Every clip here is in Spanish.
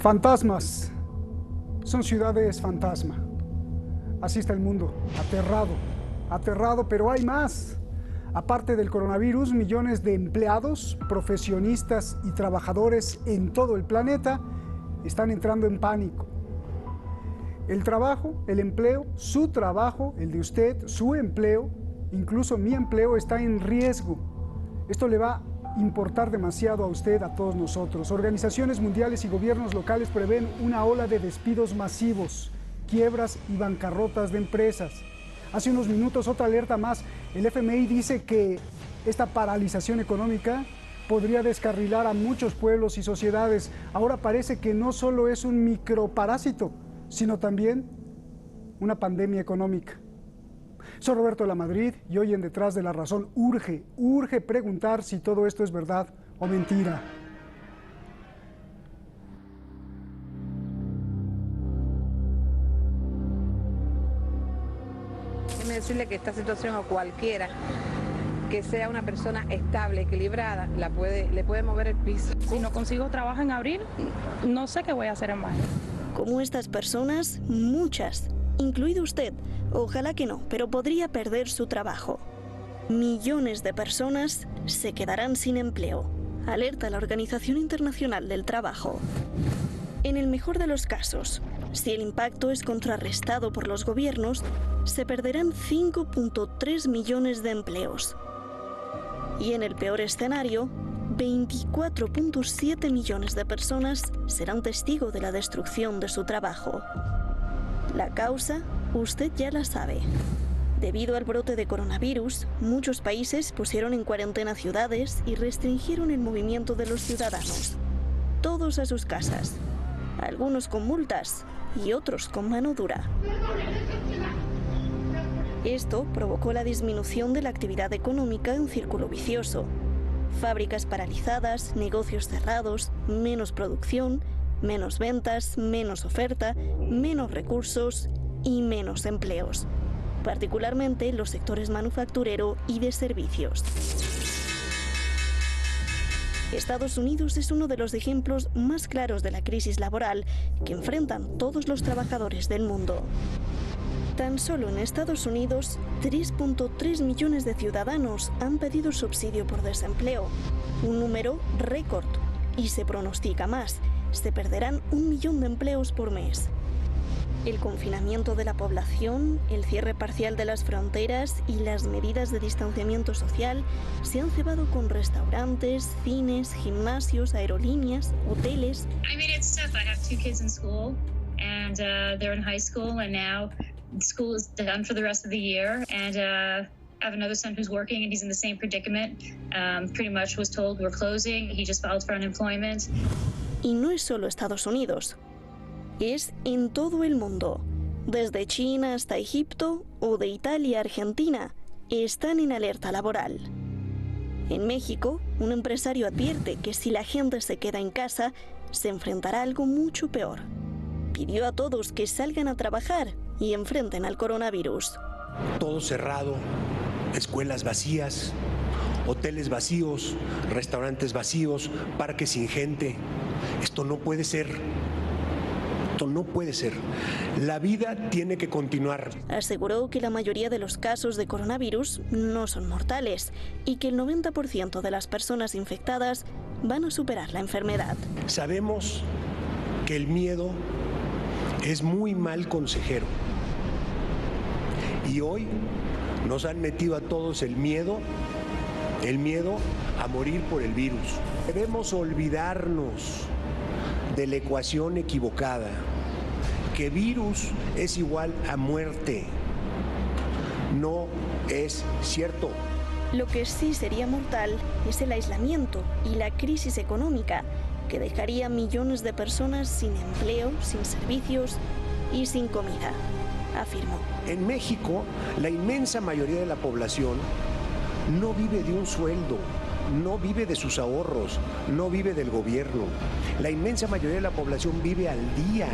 Fantasmas. Son ciudades fantasma. Así está el mundo, aterrado, pero hay más. Aparte del coronavirus, millones de empleados, profesionistas y trabajadores en todo el planeta están entrando en pánico. El trabajo, el empleo, su trabajo, el de usted, su empleo, incluso mi empleo está en riesgo. Esto le va a importar demasiado a usted, a todos nosotros. Organizaciones mundiales y gobiernos locales prevén una ola de despidos masivos, quiebras y bancarrotas de empresas. Hace unos minutos otra alerta más. El FMI dice que esta paralización económica podría descarrilar a muchos pueblos y sociedades. Ahora parece que no solo es un microparásito, sino también una pandemia económica. Soy Roberto Lamadrid y hoy en Detrás de la Razón urge preguntar si todo esto es verdad o mentira. Déjeme decirle que esta situación a cualquiera que sea una persona estable, equilibrada, le puede mover el piso. Si no consigo trabajo en abril, no sé qué voy a hacer en mayo. Como estas personas, muchas, incluido usted, ojalá que no, pero podría perder su trabajo. Millones de personas se quedarán sin empleo, alerta la Organización Internacional del Trabajo. En el mejor de los casos, si el impacto es contrarrestado por los gobiernos, se perderán 5.3 millones de empleos. Y en el peor escenario, 24.7 millones de personas serán testigo de la destrucción de su trabajo. La causa, usted ya la sabe. Debido al brote de coronavirus, muchos países pusieron en cuarentena ciudades y restringieron el movimiento de los ciudadanos. Todos a sus casas, algunos con multas y otros con mano dura. Esto provocó la disminución de la actividad económica en círculo vicioso. Fábricas paralizadas, negocios cerrados, menos producción, menos ventas, menos oferta, menos recursos y menos empleos, particularmente en los sectores manufacturero y de servicios. Estados Unidos es uno de los ejemplos más claros de la crisis laboral que enfrentan todos los trabajadores del mundo. Tan solo en Estados Unidos, 3.3 millones de ciudadanos han pedido subsidio por desempleo, un número récord, y se pronostica más. Se perderán 1 millón de empleos por mes. El confinamiento de la población, el cierre parcial de las fronteras y las medidas de distanciamiento social se han cebado con restaurantes, cines, gimnasios, aerolíneas, hoteles. I mean, it's tough. I have 2 kids in school and they're in high school and now school is done for the rest of the year and I have another son who's working and he's in the same predicament. Pretty much was told we're closing. He just filed for unemployment. Y no es solo Estados Unidos, es en todo el mundo. Desde China hasta Egipto o de Italia a Argentina, están en alerta laboral. En México, un empresario advierte que si la gente se queda en casa, se enfrentará a algo mucho peor. Pidió a todos que salgan a trabajar y enfrenten al coronavirus. Todo cerrado, escuelas vacías, hoteles vacíos, restaurantes vacíos, parques sin gente. Esto no puede ser. Esto no puede ser. La vida tiene que continuar. Aseguró que la mayoría de los casos de coronavirus no son mortales y que el 90% de las personas infectadas van a superar la enfermedad. Sabemos que el miedo es muy mal consejero. Y hoy nos han metido a todos el miedo a morir por el virus. Debemos olvidarnos de la ecuación equivocada, que virus es igual a muerte. No es cierto. Lo que sí sería mortal es el aislamiento y la crisis económica, que dejaría a millones de personas sin empleo, sin servicios y sin comida, afirmó. En México, la inmensa mayoría de la población no vive de un sueldo, no vive de sus ahorros, no vive del gobierno. La inmensa mayoría de la población vive al día.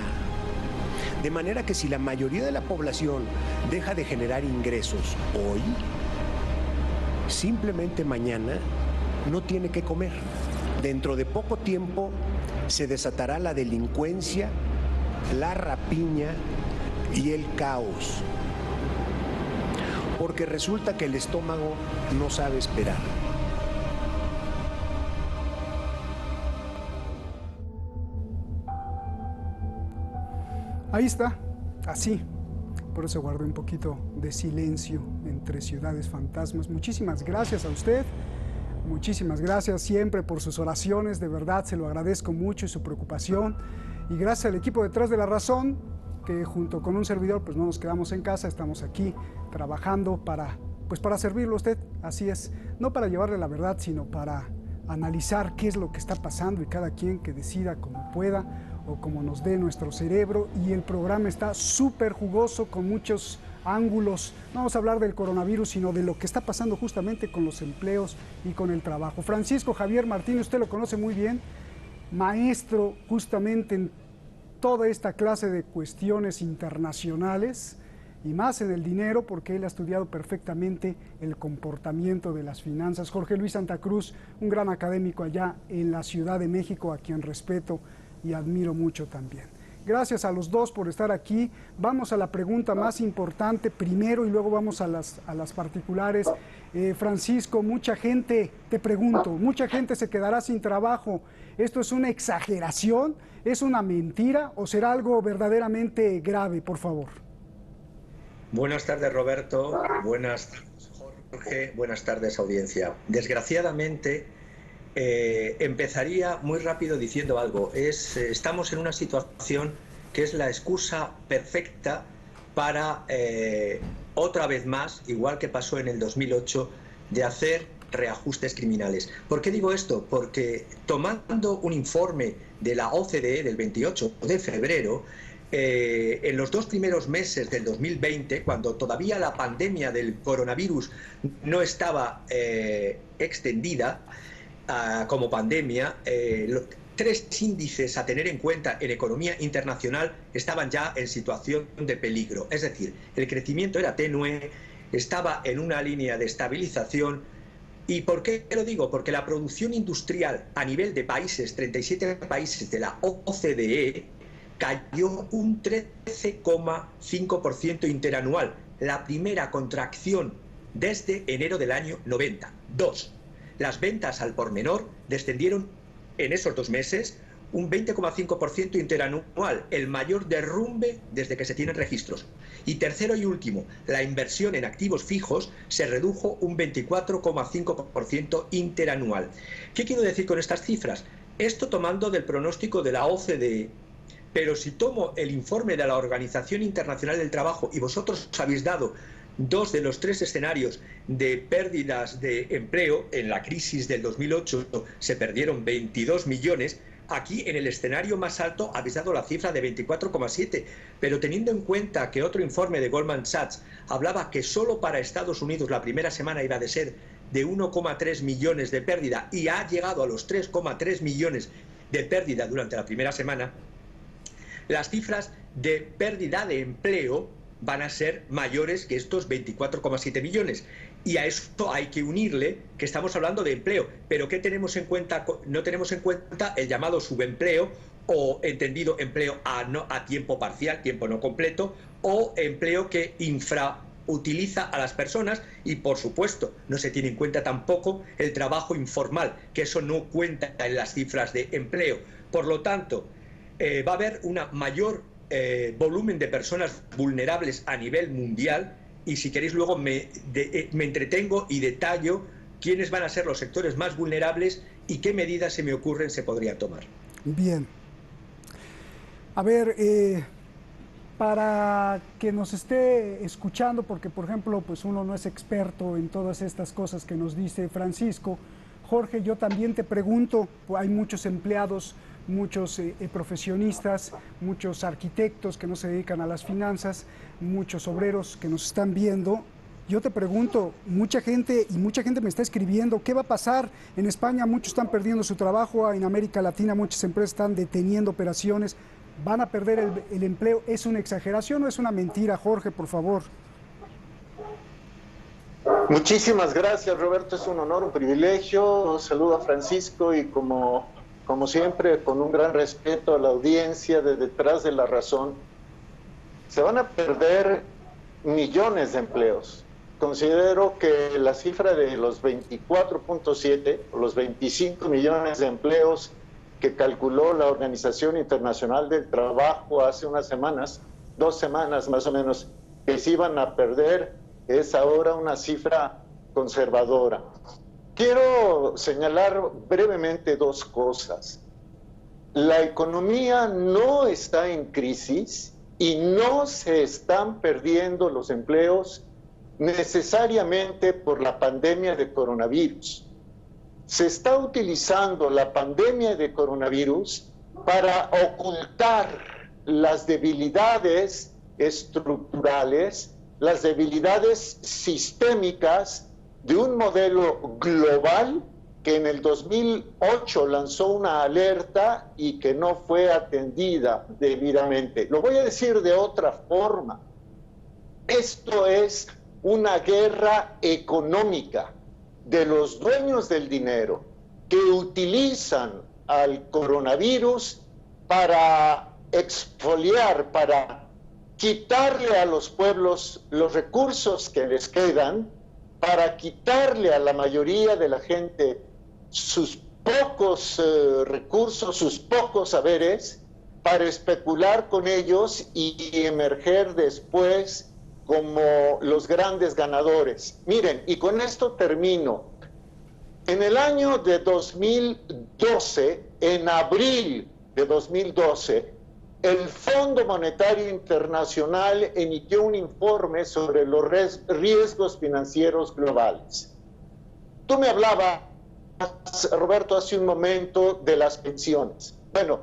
De manera que si la mayoría de la población deja de generar ingresos hoy, simplemente mañana no tiene que comer. Dentro de poco tiempo se desatará la delincuencia, la rapiña y el caos. Porque resulta que el estómago no sabe esperar. Ahí está, así. Por eso guardé un poquito de silencio entre ciudades fantasmas. Muchísimas gracias a usted. Muchísimas gracias siempre por sus oraciones. De verdad, se lo agradezco mucho y su preocupación. Y gracias al equipo detrás de La Razón, que junto con un servidor, pues no nos quedamos en casa. Estamos aquí trabajando para servirle a usted. Así es, no para llevarle la verdad, sino para analizar qué es lo que está pasando y cada quien que decida como pueda o como nos dé nuestro cerebro. Y el programa está súper jugoso con muchos ángulos. No vamos a hablar del coronavirus, sino de lo que está pasando justamente con los empleos y con el trabajo. Francisco Javier Martínez, usted lo conoce muy bien, maestro justamente en toda esta clase de cuestiones internacionales y más en el dinero, porque él ha estudiado perfectamente el comportamiento de las finanzas. Jorge Luis Santa Cruz, un gran académico allá en la Ciudad de México, a quien respeto y admiro mucho también. Gracias a los dos por estar aquí. Vamos a la pregunta más importante primero y luego vamos a las particulares. Francisco, mucha gente, te pregunto, mucha gente se quedará sin trabajo. ¿Esto es una exageración? ¿Es una mentira? ¿O será algo verdaderamente grave, por favor? Buenas tardes, Roberto. Buenas tardes, Jorge. Buenas tardes, audiencia. Desgraciadamente, empezaría muy rápido diciendo algo. Estamos en una situación que es la excusa perfecta para, otra vez más, igual que pasó en el 2008, de hacer reajustes criminales. ¿Por qué digo esto? Porque tomando un informe de la OCDE del 28 de febrero, en los 2 primeros meses del 2020, cuando todavía la pandemia del coronavirus no estaba extendida como pandemia, 3 índices a tener en cuenta en economía internacional estaban ya en situación de peligro. Es decir, el crecimiento era tenue, estaba en una línea de estabilización. ¿Y por qué lo digo? Porque la producción industrial a nivel de países, 37 países de la OCDE, cayó un 13,5% interanual, la primera contracción desde enero del año 90. 2. Las ventas al por menor descendieron en esos 2 meses un 20,5% interanual, el mayor derrumbe desde que se tienen registros. Y tercero y último, la inversión en activos fijos se redujo un 24,5% interanual. ¿Qué quiero decir con estas cifras? Esto tomando del pronóstico de la OCDE. Pero si tomo el informe de la Organización Internacional del Trabajo, y vosotros habéis dado 2 de los 3 escenarios de pérdidas de empleo, en la crisis del 2008 se perdieron 22 millones, aquí en el escenario más alto habéis dado la cifra de 24,7, pero teniendo en cuenta que otro informe de Goldman Sachs hablaba que solo para Estados Unidos la primera semana iba a ser de 1,3 millones de pérdida y ha llegado a los 3,3 millones de pérdida durante la primera semana, las cifras de pérdida de empleo van a ser mayores que estos 24,7 millones. Y a esto hay que unirle que estamos hablando de empleo. Pero ¿qué tenemos en cuenta? No tenemos en cuenta el llamado subempleo, o entendido empleo a tiempo parcial, tiempo no completo, o empleo que infrautiliza a las personas, y por supuesto no se tiene en cuenta tampoco el trabajo informal, que eso no cuenta en las cifras de empleo. Por lo tanto, va a haber una mayor volumen de personas vulnerables a nivel mundial, y si queréis luego me entretengo y detallo quiénes van a ser los sectores más vulnerables y qué medidas se me ocurren se podrían tomar. Bien. A ver, para que nos esté escuchando, porque por ejemplo, pues uno no es experto en todas estas cosas que nos dice Francisco. Jorge, yo también te pregunto, hay muchos empleados, muchos profesionistas, muchos arquitectos que no se dedican a las finanzas, muchos obreros que nos están viendo. Yo te pregunto, mucha gente me está escribiendo, ¿qué va a pasar? En España muchos están perdiendo su trabajo, en América Latina muchas empresas están deteniendo operaciones, van a perder el empleo. ¿Es una exageración o es una mentira, Jorge, por favor? Muchísimas gracias, Roberto, es un honor, un privilegio. Un saludo a Francisco y como como siempre, con un gran respeto a la audiencia de Detrás de la Razón, se van a perder millones de empleos. Considero que la cifra de los 24.7 o los 25 millones de empleos que calculó la Organización Internacional del Trabajo hace unas semanas, 2 semanas más o menos, que se iban a perder, es ahora una cifra conservadora. Quiero señalar brevemente 2 cosas. La economía no está en crisis y no se están perdiendo los empleos necesariamente por la pandemia de coronavirus. Se está utilizando la pandemia de coronavirus para ocultar las debilidades estructurales, las debilidades sistémicas de un modelo global que en el 2008 lanzó una alerta y que no fue atendida debidamente. Lo voy a decir de otra forma. Esto es una guerra económica de los dueños del dinero que utilizan al coronavirus para expoliar, para quitarle a los pueblos los recursos que les quedan, para quitarle a la mayoría de la gente sus pocos recursos, sus pocos saberes, para especular con ellos y emerger después como los grandes ganadores. Miren, y con esto termino. En el año de 2012, en abril de 2012, el Fondo Monetario Internacional emitió un informe sobre los riesgos financieros globales. Tú me hablabas, Roberto, hace un momento de las pensiones. Bueno,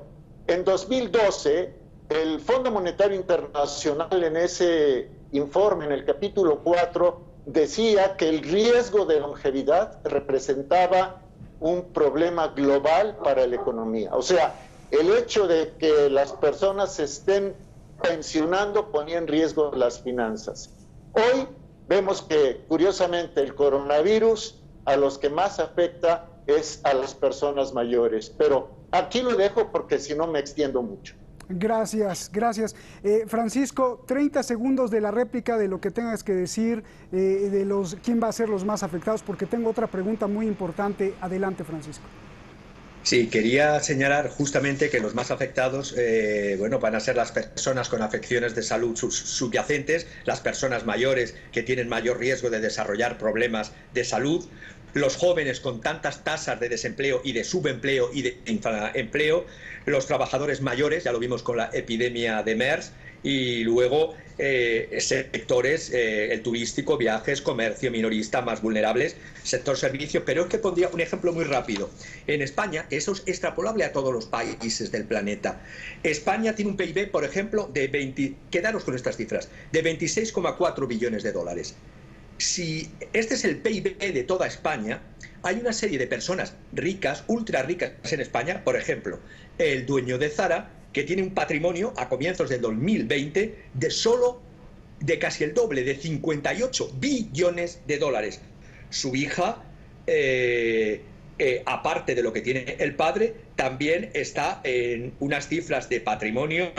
en 2012, el Fondo Monetario Internacional en ese informe, en el capítulo 4, decía que el riesgo de longevidad representaba un problema global para la economía. O sea, el hecho de que las personas se estén pensionando ponía en riesgo las finanzas. Hoy vemos que, curiosamente, el coronavirus a los que más afecta es a las personas mayores. Pero aquí lo dejo porque si no me extiendo mucho. Gracias, gracias. Francisco, 30 segundos de la réplica de lo que tengas que decir, de quién va a ser los más afectados, porque tengo otra pregunta muy importante. Adelante, Francisco. Sí, quería señalar justamente que los más afectados van a ser las personas con afecciones de salud subyacentes, las personas mayores que tienen mayor riesgo de desarrollar problemas de salud, los jóvenes con tantas tasas de desempleo y de subempleo y de infraempleo, los trabajadores mayores, ya lo vimos con la epidemia de MERS, y luego sectores, el turístico, viajes, comercio, minorista, más vulnerables, sector servicio. Pero es que pondría un ejemplo muy rápido. En España, eso es extrapolable a todos los países del planeta. España tiene un PIB, por ejemplo, quedaros con estas cifras, de 26,4 billones de dólares. Si este es el PIB de toda España, hay una serie de personas ricas, ultra ricas en España, por ejemplo, el dueño de Zara, que tiene un patrimonio a comienzos del 2020 de casi el doble, de 58 billones de dólares. Su hija, aparte de lo que tiene el padre, también está en unas cifras de patrimonio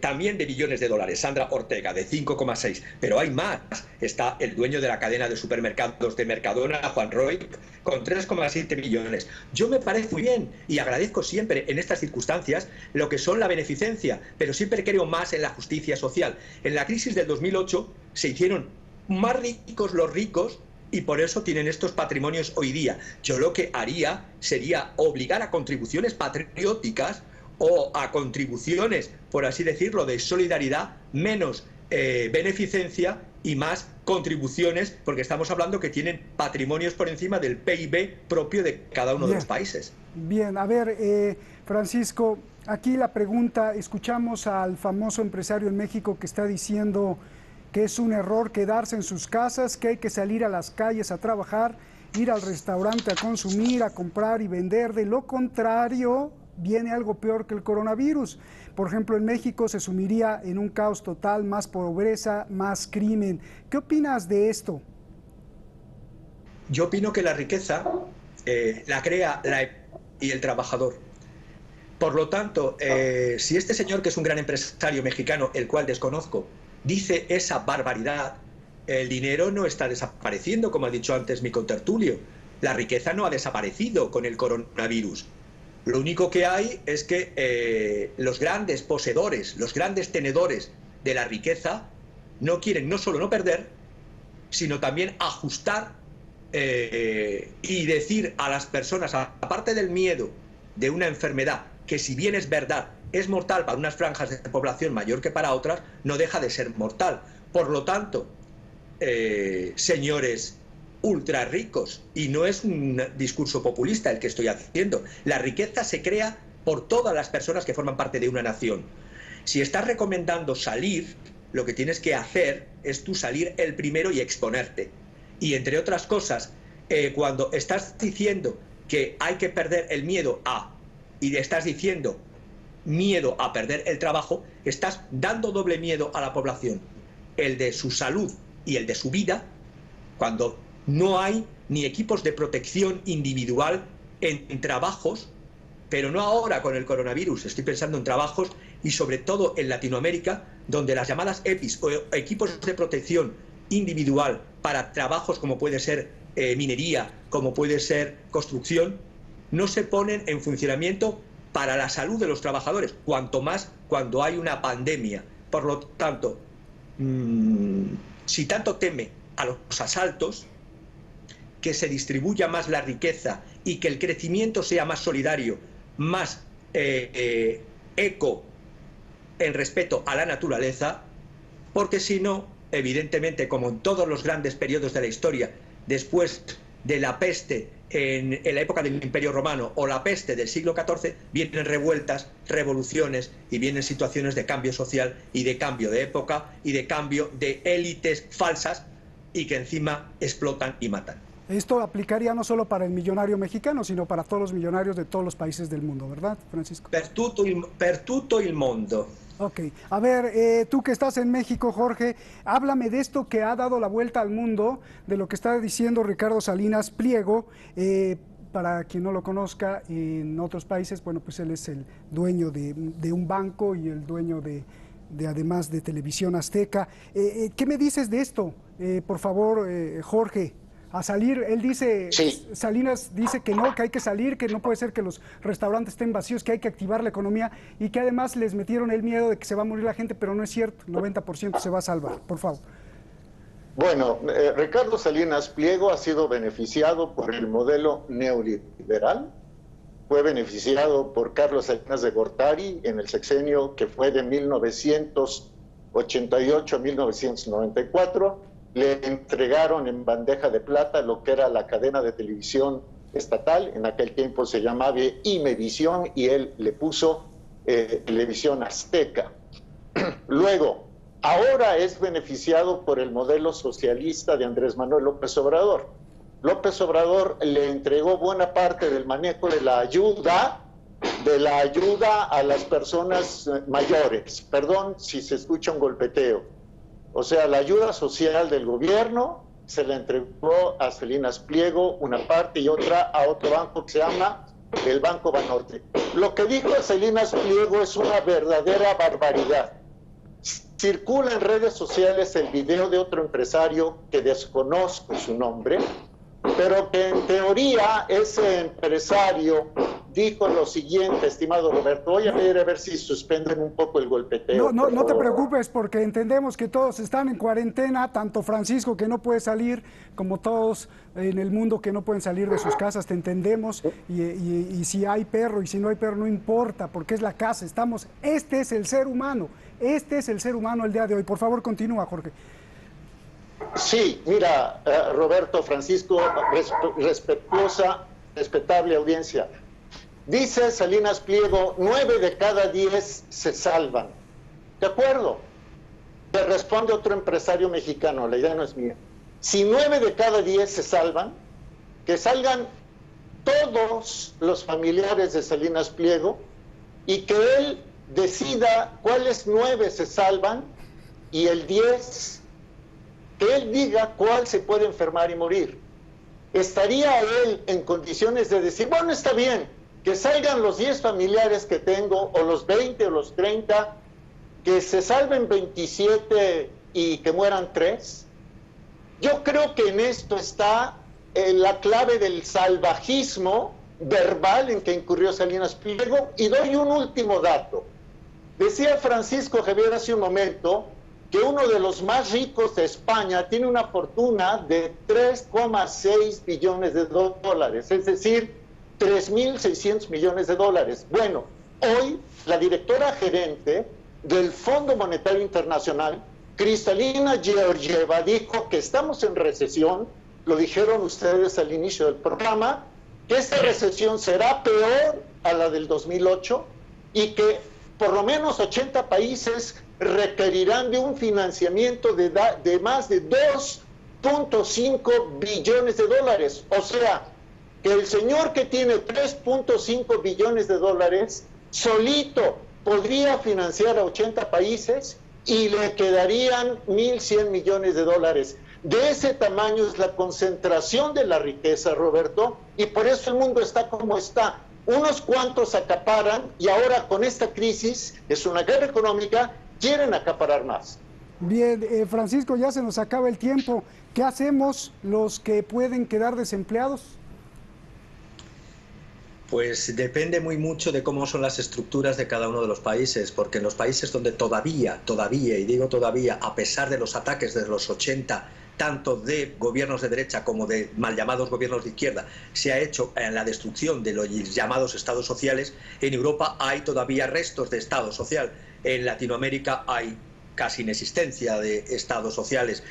también de billones de dólares. Sandra Ortega, de 5,6. Pero hay más. Está el dueño de la cadena de supermercados de Mercadona, Juan Roig, con 3,7 millones. Yo me parece muy bien y agradezco siempre en estas circunstancias lo que son la beneficencia, pero siempre creo más en la justicia social. En la crisis del 2008 se hicieron más ricos los ricos y por eso tienen estos patrimonios hoy día. Yo lo que haría sería obligar a contribuciones patrióticas o a contribuciones, por así decirlo, de solidaridad, menos beneficencia y más contribuciones, porque estamos hablando que tienen patrimonios por encima del PIB propio de cada uno de los países. Bien, a ver, Francisco, aquí la pregunta, escuchamos al famoso empresario en México que está diciendo que es un error quedarse en sus casas, que hay que salir a las calles a trabajar, ir al restaurante a consumir, a comprar y vender. De lo contrario, viene algo peor que el coronavirus. Por ejemplo, en México se sumiría en un caos total, más pobreza, más crimen. ¿Qué opinas de esto? Yo opino que la riqueza la crea y el trabajador. Por lo tanto, si este señor, que es un gran empresario mexicano, el cual desconozco, dice esa barbaridad, el dinero no está desapareciendo, como ha dicho antes mi contertulio. La riqueza no ha desaparecido con el coronavirus. Lo único que hay es que los grandes poseedores, los grandes tenedores de la riqueza, no quieren no solo no perder, sino también ajustar y decir a las personas, aparte del miedo de una enfermedad, que si bien es verdad, es mortal para unas franjas de población mayor que para otras, no deja de ser mortal. Por lo tanto, señores ultra ricos, y no es un discurso populista el que estoy haciendo, la riqueza se crea por todas las personas que forman parte de una nación. Si estás recomendando salir, lo que tienes que hacer es tú salir el primero y exponerte. Y entre otras cosas, cuando estás diciendo que hay que perder el miedo a, y estás diciendo miedo a perder el trabajo, estás dando doble miedo a la población, el de su salud y el de su vida, cuando no hay ni equipos de protección individual en trabajos, pero no ahora con el coronavirus, estoy pensando en trabajos y sobre todo en Latinoamérica, donde las llamadas EPIs o equipos de protección individual para trabajos como puede ser minería, como puede ser construcción, no se ponen en funcionamiento para la salud de los trabajadores, cuanto más cuando hay una pandemia. Por lo tanto, si tanto teme a los asaltos, que se distribuya más la riqueza y que el crecimiento sea más solidario, más eco en respeto a la naturaleza, porque si no, evidentemente, como en todos los grandes periodos de la historia, después de la peste en la época del Imperio Romano o la peste del siglo XIV, vienen revueltas, revoluciones y vienen situaciones de cambio social y de cambio de época y de cambio de élites falsas y que encima explotan y matan. Esto aplicaría no solo para el millonario mexicano, sino para todos los millonarios de todos los países del mundo, ¿verdad, Francisco? Per tutto il mondo. Ok. A ver, tú que estás en México, Jorge, háblame de esto que ha dado la vuelta al mundo, de lo que está diciendo Ricardo Salinas Pliego. Para quien no lo conozca, en otros países, bueno, pues él es el dueño de un banco y el dueño de además de Televisión Azteca. ¿Qué me dices de esto? Por favor, Jorge. A salir, él dice, sí. Salinas dice que no, que hay que salir, que no puede ser que los restaurantes estén vacíos, que hay que activar la economía y que además les metieron el miedo de que se va a morir la gente, pero no es cierto, 90% se va a salvar, por favor. Bueno, Ricardo Salinas Pliego ha sido beneficiado por el modelo neoliberal, fue beneficiado por Carlos Salinas de Gortari en el sexenio que fue de 1988 a 1994, le entregaron en bandeja de plata lo que era la cadena de televisión estatal, en aquel tiempo se llamaba Imevisión y él le puso Televisión Azteca. Luego, ahora es beneficiado por el modelo socialista de Andrés Manuel López Obrador. López Obrador le entregó buena parte del manejo de la ayuda a las personas mayores. Perdón si se escucha un golpeteo. O sea, la ayuda social del gobierno se la entregó a Salinas Pliego una parte y otra a otro banco que se llama el Banco Banorte. Lo que dijo Salinas Pliego es una verdadera barbaridad. Circula en redes sociales el video de otro empresario que desconozco su nombre, pero que en teoría ese empresario dijo lo siguiente, estimado Roberto. Voy a pedir a ver si suspenden un poco el golpeteo. No te preocupes, porque entendemos que todos están en cuarentena, tanto Francisco, que no puede salir, como todos en el mundo que no pueden salir de sus casas, te entendemos, y si hay perro y si no hay perro no importa, porque es la casa, este es el ser humano el día de hoy. Por favor, continúa, Jorge. Sí, mira, Roberto, Francisco, respetable audiencia. Dice Salinas Pliego, 9 de cada 10 se salvan. ¿De acuerdo? Le responde otro empresario mexicano, la idea no es mía. Si 9 de cada 10 se salvan, que salgan todos los familiares de Salinas Pliego y que él decida cuáles 9 se salvan y el 10, que él diga cuál se puede enfermar y morir. ¿Estaría él en condiciones de decir, bueno, está bien, que salgan los 10 familiares que tengo, o los 20 o los 30, que se salven 27 y que mueran 3. Yo creo que en esto está la clave del salvajismo verbal en que incurrió Salinas Pliego. Y doy un último dato. Decía Francisco Javier hace un momento que uno de los más ricos de España tiene una fortuna de 3,6 billones de dólares, es decir, 3.600 millones de dólares. Bueno, hoy la directora gerente del Fondo Monetario Internacional, Kristalina Georgieva, dijo que estamos en recesión, lo dijeron ustedes al inicio del programa, que esta recesión será peor a la del 2008 y que por lo menos 80 países requerirán de un financiamiento de más de 2.5 billones de dólares. O sea, que el señor que tiene 3.5 billones de dólares solito podría financiar a 80 países y le quedarían 1.100 millones de dólares. De ese tamaño es la concentración de la riqueza, Roberto, y por eso el mundo está como está. Unos cuantos acaparan y ahora con esta crisis, es una guerra económica, quieren acaparar más. Bien, Francisco, ya se nos acaba el tiempo. ¿Qué hacemos los que pueden quedar desempleados? Pues depende muy mucho de cómo son las estructuras de cada uno de los países, porque en los países donde todavía, y digo todavía, a pesar de los ataques de los 80, tanto de gobiernos de derecha como de mal llamados gobiernos de izquierda, se ha hecho la destrucción de los llamados estados sociales. En Europa hay todavía restos de estado social. En Latinoamérica hay casi inexistencia de estados sociales.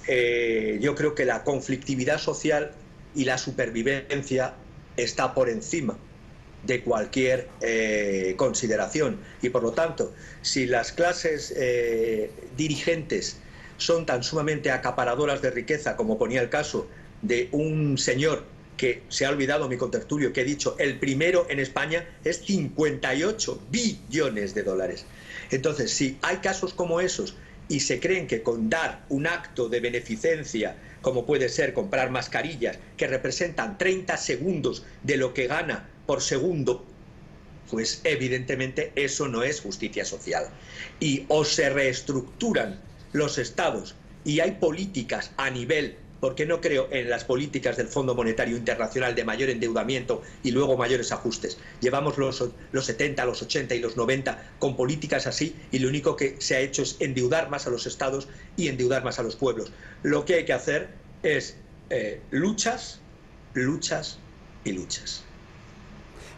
Yo creo que la conflictividad social y la supervivencia está por encima de cualquier consideración. Y por lo tanto, si las clases dirigentes son tan sumamente acaparadoras de riqueza, como ponía el caso de un señor que se ha olvidado, mi contertulio, que he dicho, el primero en España es 58 billones de dólares. Entonces, si hay casos como esos y se creen que con dar un acto de beneficencia, como puede ser comprar mascarillas, que representan 30 segundos de lo que gana por segundo, pues evidentemente eso no es justicia social. Y o se reestructuran los estados y hay políticas a nivel, porque no creo en las políticas del Fondo Monetario Internacional de mayor endeudamiento y luego mayores ajustes. Llevamos los 70, los 80 y los 90 con políticas así y lo único que se ha hecho es endeudar más a los estados y endeudar más a los pueblos. Lo que hay que hacer es luchas, luchas y luchas.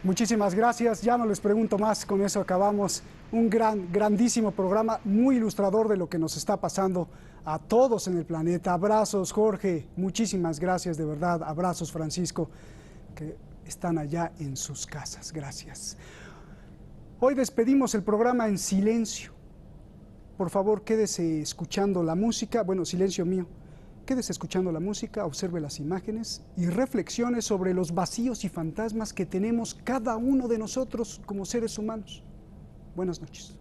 Muchísimas gracias, ya no les pregunto más, con eso acabamos. Un grandísimo programa, muy ilustrador de lo que nos está pasando a todos en el planeta. Abrazos, Jorge, muchísimas gracias, de verdad. Abrazos, Francisco, que están allá en sus casas. Gracias. Hoy despedimos el programa en silencio. Por favor, quédese escuchando la música. Bueno, silencio mío. Quédese escuchando la música, observe las imágenes y reflexione sobre los vacíos y fantasmas que tenemos cada uno de nosotros como seres humanos. Buenas noches.